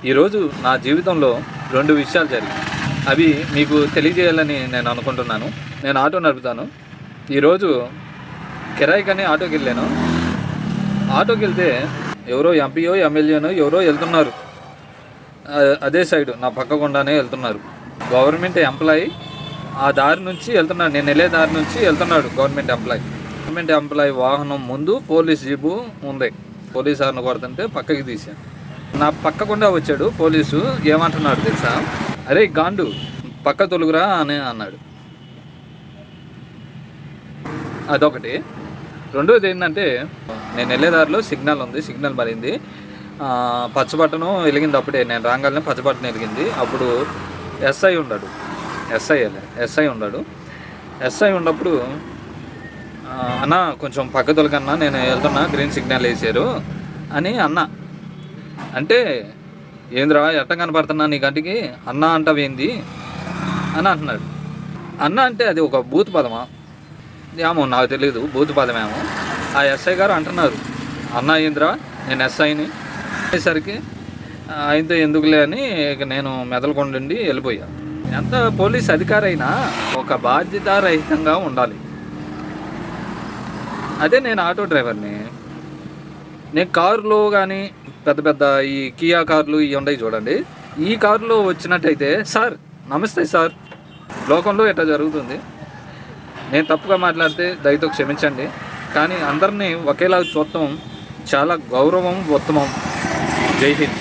ఈరోజు నా జీవితంలో 2 విషయాలు జరిగాయి. అవి మీకు తెలియజేయాలని నేను అనుకుంటున్నాను. నేను ఆటో నడుపుతాను. ఈరోజు కిరాయికని ఆటోకి వెళ్ళాను. ఆటోకి వెళ్తే ఎవరో ఎంపీయో ఎమ్మెల్యేనో ఎవరో వెళ్తున్నారు. అదే సైడు నా పక్క గుండానే వెళ్తున్నారు. గవర్నమెంట్ ఎంప్లాయీ ఆ దారి నుంచి వెళ్తున్నాడు. నేను వెళ్ళే దారి నుంచి వెళ్తున్నాడు గవర్నమెంట్ ఎంప్లాయీ వాహనం ముందు పోలీస్ జీబు ఉంది. పోలీస్ హార్న్ కొడుతుంటే పక్కకి తీశాను. నా పక్క గుండా వచ్చాడు పోలీసు. ఏమంటున్నాడు తెలుసా? అరే గాండు పక్క తొలుగురా అని అన్నాడు. అదొకటి. రెండోది ఏంటంటే, నేను వెళ్ళే దారిలో సిగ్నల్ ఉంది. సిగ్నల్ పడింది. పచ్చబట్టను వెలిగింది. అప్పుడే నేను రాగానే పచ్చబట్టను వెలిగింది. అప్పుడు ఎస్ఐ ఉన్నాడు. ఎస్ఐ ఉన్నప్పుడు అన్న కొంచెం పక్క తొలగన్నా, నేను వెళ్తున్నా, గ్రీన్ సిగ్నల్ వేసారు అని అన్న అంటే, ఏంద్రా ఎట్ట కనపడుతున్నా నీ కంటికి అన్న అంటావేంది అని అంటున్నాడు. అన్న అంటే అది ఒక బూత్ పదమా ఏమో నాకు తెలియదు. బూత్ పదమేమో. ఆ ఎస్ఐ గారు అంటున్నారు, అన్న ఏంద్రా నేను ఎస్ఐని అనేసరికి ఆయనతో ఎందుకులే అని ఇక నేను మెదలకొండండి వెళ్ళిపోయా. ఎంత పోలీస్ అధికారి అయినా ఒక బాధ్యతారహితంగా ఉండాలి. అదే నేను ఆటో డ్రైవర్ని. నేను కారులో కానీ పెద్ద పెద్ద ఈ కియా కార్లు ఇవి ఉన్నాయి చూడండి. ఈ కారులో వచ్చినట్టయితే, సార్ నమస్తే సార్, లోకంలో ఎట్లా జరుగుతుంది. నేను తప్పుగా మాట్లాడితే దయతో క్షమించండి. కానీ అందరినీ ఒకేలా చూడటం చాలా గౌరవం, ఉత్తమం. జై హింద్.